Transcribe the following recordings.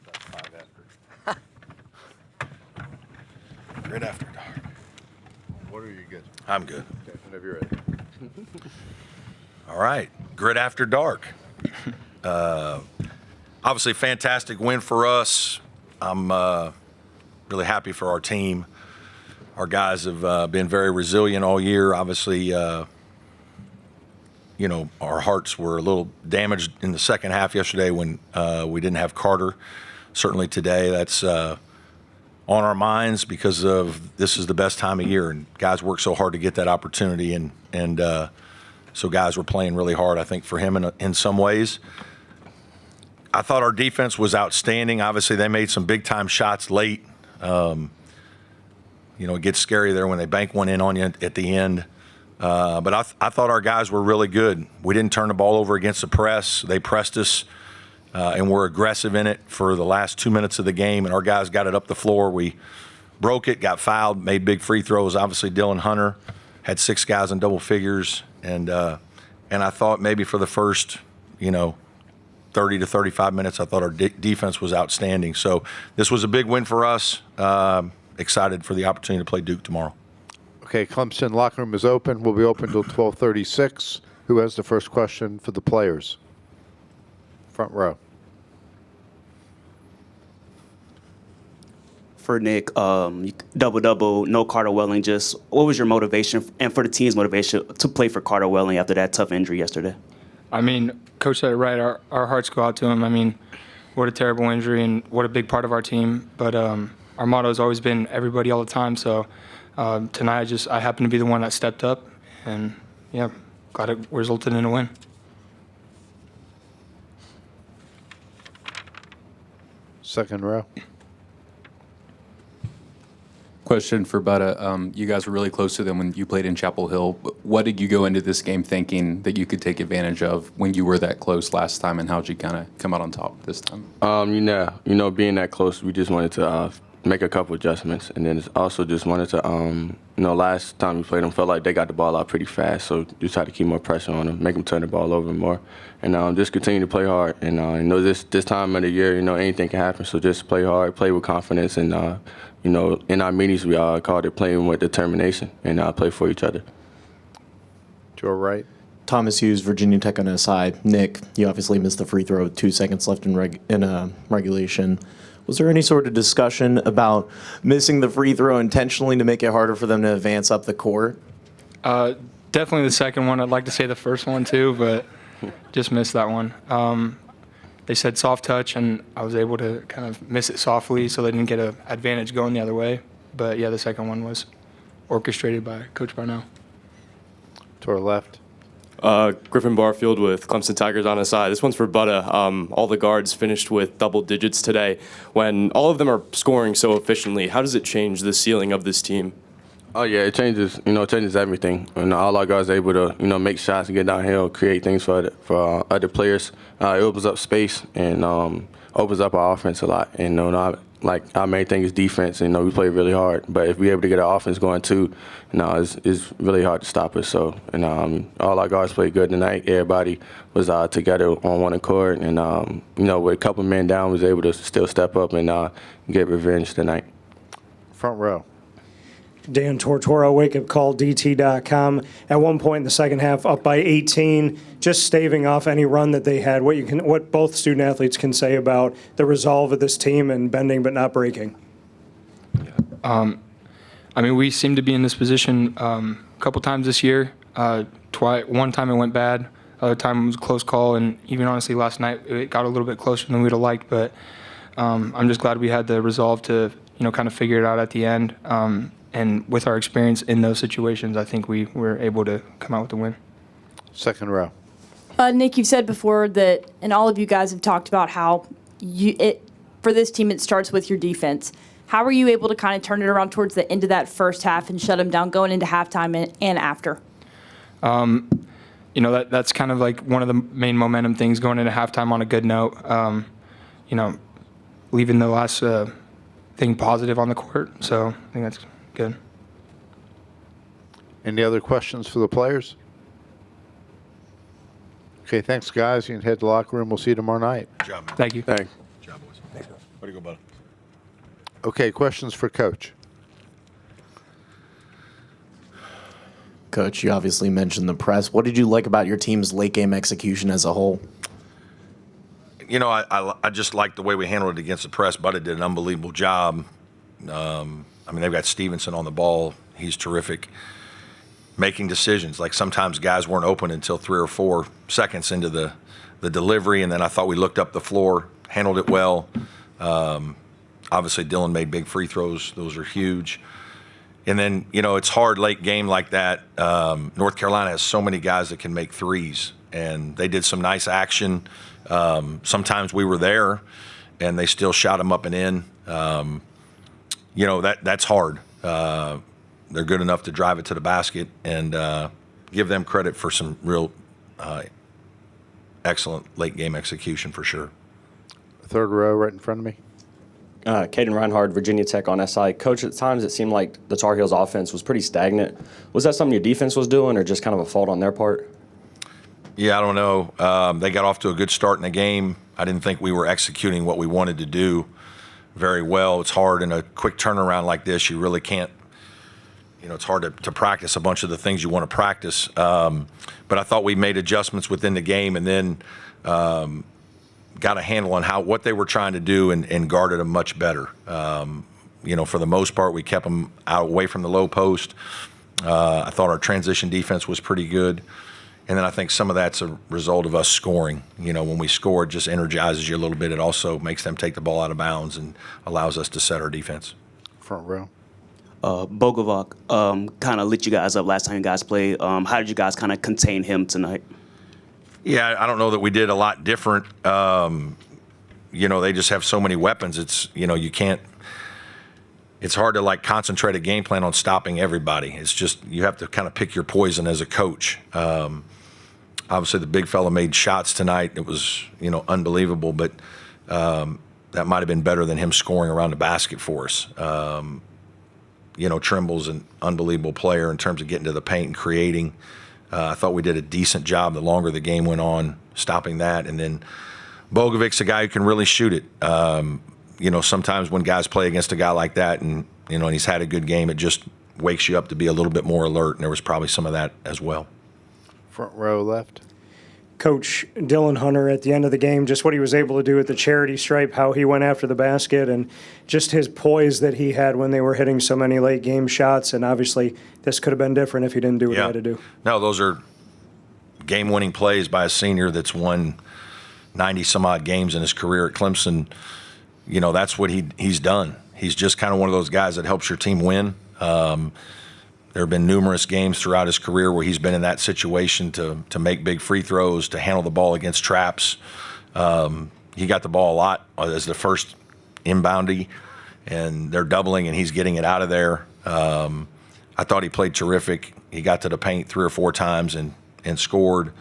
That's 5 after. Grit after dark. What are you good? I'm good. Okay, whenever you're ready. All right, Grit After Dark. Obviously, fantastic win for us. I'm really happy for our team. Our guys have been very resilient all year. Obviously, our hearts were a little damaged in the second half yesterday when we didn't have Carter. Certainly today, that's on our minds because of this is the best time of year, and guys work so hard to get that opportunity, and so guys were playing really hard, I think, for him in some ways. I thought our defense was outstanding. Obviously, they made some big-time shots late. It gets scary there when they bank one in on you at the end. But I thought our guys were really good. We didn't turn the ball over against the press. They pressed us, and were aggressive in it for the last 2 minutes of the game, and our guys got it up the floor. We broke it, got fouled, made big free throws. Obviously, Dylan Hunter had 6 guys in double figures. And I thought maybe for the first, 30 to 35 minutes, I thought our defense was outstanding. So this was a big win for us. Excited for the opportunity to play Duke tomorrow. Okay, Clemson locker room is open. Will be open until 12:36. Who has the first question for the players? Front row. For Nick, double-double, no Carter Welling. Just what was your motivation and for the team's motivation to play for Carter Welling after that tough injury yesterday? I mean, Coach said it right. Our hearts go out to him. I mean, what a terrible injury and what a big part of our team. But our motto has always been everybody all the time. So tonight I happened to be the one that stepped up. And, yeah, glad it resulted in a win. Second row. Question for Butta. You guys were really close to them when you played in Chapel Hill. What did you go into this game thinking that you could take advantage of when you were that close last time, and how'd you kind of come out on top this time? Being that close, we just wanted to make a couple adjustments, and then also just wanted to, last time we played them, felt like they got the ball out pretty fast, so just had to keep more pressure on them, make them turn the ball over more, and just continue to play hard. And this time of the year, anything can happen, so just play hard, play with confidence, and in our meetings, we called it playing with determination and play for each other. To our right. Thomas Hughes, Virginia Tech on his side. Nick, you obviously missed the free throw with 2 seconds left in regulation. Was there any sort of discussion about missing the free throw intentionally to make it harder for them to advance up the court? Definitely the second one. I'd like to say the first one too, but just missed that one. They said soft touch, and I was able to kind of miss it softly so they didn't get an advantage going the other way. But, yeah, the second one was orchestrated by Coach Brownell. To our left. Griffin Barfield with Clemson Tigers on his side. This one's for Butta. All the guards finished with double digits today. When all of them are scoring so efficiently, how does it change the ceiling of this team? Oh yeah, it changes. It changes everything. All our guys are able to, make shots and get downhill, create things for other players. It opens up space and opens up our offense a lot. And our main thing is defense. And we play really hard. But if we're able to get our offense going too, it's really hard to stop us. So all our guys played good tonight. Everybody was together on one accord. And with a couple men down, was able to still step up and get revenge tonight. Front row. Dan Tortora, wakeupcalldt.com. At one point in the second half, up by 18, just staving off any run that they had. What both student athletes can say about the resolve of this team and bending but not breaking. We seem to be in this position a couple times this year. One time it went bad, other time it was a close call, and even honestly last night it got a little bit closer than we'd have liked. But I'm just glad we had the resolve to kind of figure it out at the end. And with our experience in those situations, I think we were able to come out with the win. Second row. Nick, you've said before that, and all of you guys have talked about how for this team it starts with your defense. How were you able to kind of turn it around towards the end of that first half and shut them down going into halftime and after? That's kind of like one of the main momentum things going into halftime on a good note. Leaving the last thing positive on the court. So I think that's good. Any other questions for the players? Okay, thanks, guys. You can head to the locker room. We'll see you tomorrow night. Good job, man. Thank you. Thanks. job, boys. Thanks, guys. Way to go, buddy. Okay, questions for Coach. Coach, you obviously mentioned the press. What did you like about your team's late game execution as a whole? You know, I just like the way we handled it against the press. Buddy did an unbelievable job. I mean, they've got Stevenson on the ball. He's terrific. Making decisions. Like sometimes guys weren't open until 3 or 4 seconds into the delivery, and then I thought we looked up the floor, handled it well. Obviously, Dylan made big free throws. Those are huge. And then, you know, it's hard late game like that. North Carolina has so many guys that can make threes, and they did some nice action. Sometimes we were there, and they still shot them up and in. You know, that's hard. They're good enough to drive it to the basket, and give them credit for some real excellent late game execution for sure. Third row right in front of me. Caden Reinhardt, Virginia Tech on SI. Coach, at times it seemed like the Tar Heels offense was pretty stagnant. Was that something your defense was doing or just kind of a fault on their part? Yeah, I don't know. They got off to a good start in the game. I didn't think we were executing what we wanted to do very well. It's hard in a quick turnaround like this. You really can't, you know, it's hard to practice a bunch of the things you want to practice. But I thought we made adjustments within the game and then got a handle on what they were trying to do and guarded them much better. You know, for the most part, we kept them away from the low post. I thought our transition defense was pretty good. And then I think some of that's a result of us scoring. You know, when we score, it just energizes you a little bit. It also makes them take the ball out of bounds and allows us to set our defense. Front row. Bogovac kind of lit you guys up last time you guys played. How did you guys kind of contain him tonight? Yeah, I don't know that we did a lot different. You know, they just have so many weapons. It's, you know, it's hard to like concentrate a game plan on stopping everybody. It's just, you have to kind of pick your poison as a coach. Obviously the big fella made shots tonight. It was, you know, unbelievable, but that might have been better than him scoring around the basket for us. You know, Trimble's an unbelievable player in terms of getting to the paint and creating. I thought we did a decent job the longer the game went on, stopping that. And then Bogovic's a guy who can really shoot it. You know, sometimes when guys play against a guy like that and, you know, and he's had a good game, it just wakes you up to be a little bit more alert. And there was probably some of that as well. Front row left. Coach Dylan Hunter at the end of the game, just what he was able to do at the charity stripe, how he went after the basket, and just his poise that he had when they were hitting so many late game shots. And obviously, this could have been different if he didn't do what he had to do. No, those are game-winning plays by a senior that's won 90-some-odd games in his career at Clemson. You know, that's what he's done. He's just kind of one of those guys that helps your team win. There have been numerous games throughout his career where he's been in that situation to make big free throws, to handle the ball against traps. He got the ball a lot as the first inboundee, and they're doubling, and he's getting it out of there. I thought he played terrific. He got to the paint 3 or 4 times and scored.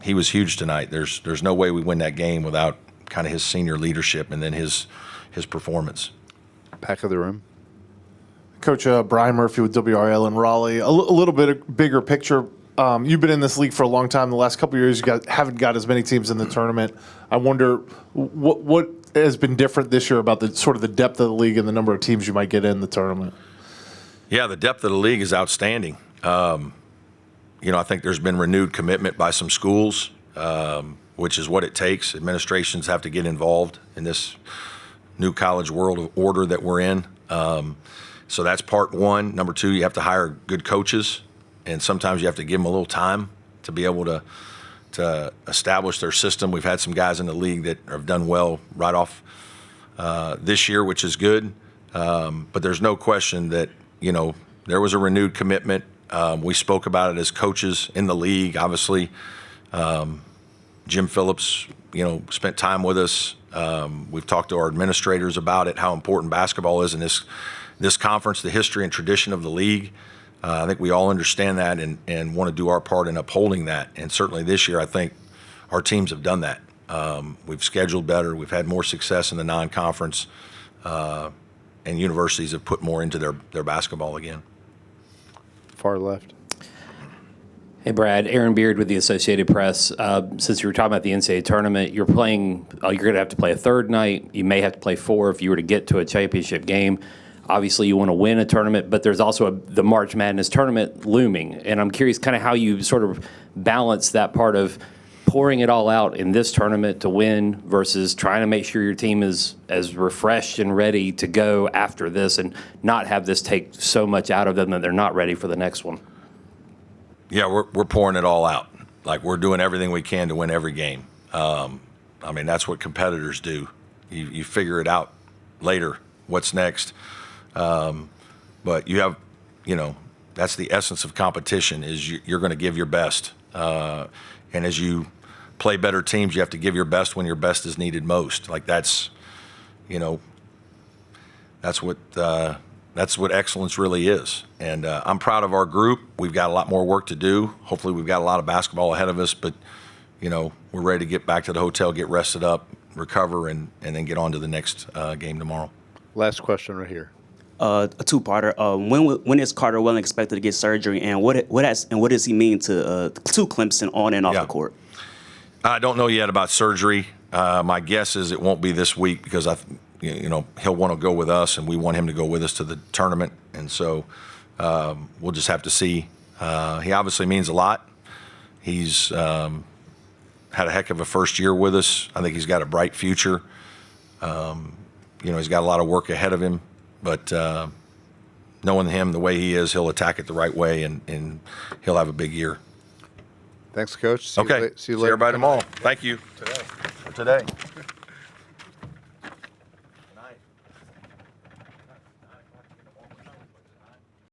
He was huge tonight. There's no way we win that game without kind of his senior leadership and then his performance. Back of the room. Coach Brian Murphy with WRL in Raleigh. A little bit bigger picture. You've been in this league for a long time. The last couple of years, you haven't got as many teams in the tournament. I wonder what has been different this year about the sort of the depth of the league and the number of teams you might get in the tournament. Yeah, the depth of the league is outstanding. You know, I think there's been renewed commitment by some schools, which is what it takes. Administrations have to get involved in this new college world of order that we're in. So that's part one. Number two, you have to hire good coaches, and sometimes you have to give them a little time to be able to establish their system. We've had some guys in the league that have done well right off this year, which is good. But there's no question that, you know, there was a renewed commitment. We spoke about it as coaches in the league. Obviously, Jim Phillips, you know, spent time with us. We've talked to our administrators about it, how important basketball is in this conference, the history and tradition of the league. I think we all understand that and want to do our part in upholding that. And certainly this year, I think our teams have done that. We've scheduled better. We've had more success in the non-conference. And universities have put more into their basketball again. Far left. Hey, Brad. Aaron Beard with the Associated Press. Since you were talking about the NCAA tournament, you're going to have to play a third night. You may have to play 4 if you were to get to a championship game. Obviously, you want to win a tournament, but there's also the March Madness tournament looming. And I'm curious kind of how you sort of balance that part of pouring it all out in this tournament to win versus trying to make sure your team is as refreshed and ready to go after this and not have this take so much out of them that they're not ready for the next one. Yeah, we're pouring it all out. Like, we're doing everything we can to win every game. I mean, that's what competitors do. You figure it out later, what's next. But you have, that's the essence of competition is you're going to give your best. And as you play better teams, you have to give your best when your best is needed most. Like, that's what excellence really is. And I'm proud of our group. We've got a lot more work to do. Hopefully we've got a lot of basketball ahead of us, but, we're ready to get back to the hotel, get rested up, recover, and then get on to the next game tomorrow. Last question right here. A two-parter. When is Carter Welling expected to get surgery, and what does he mean to Clemson on and off the court? I don't know yet about surgery. My guess is it won't be this week because he'll want to go with us, and we want him to go with us to the tournament. And so we'll just have to see. He obviously means a lot. He's had a heck of a first year with us. I think he's got a bright future. He's got a lot of work ahead of him. But knowing him the way he is, he'll attack it the right way, and he'll have a big year. Thanks, Coach. See you later. See everybody tomorrow. Thank you. Today.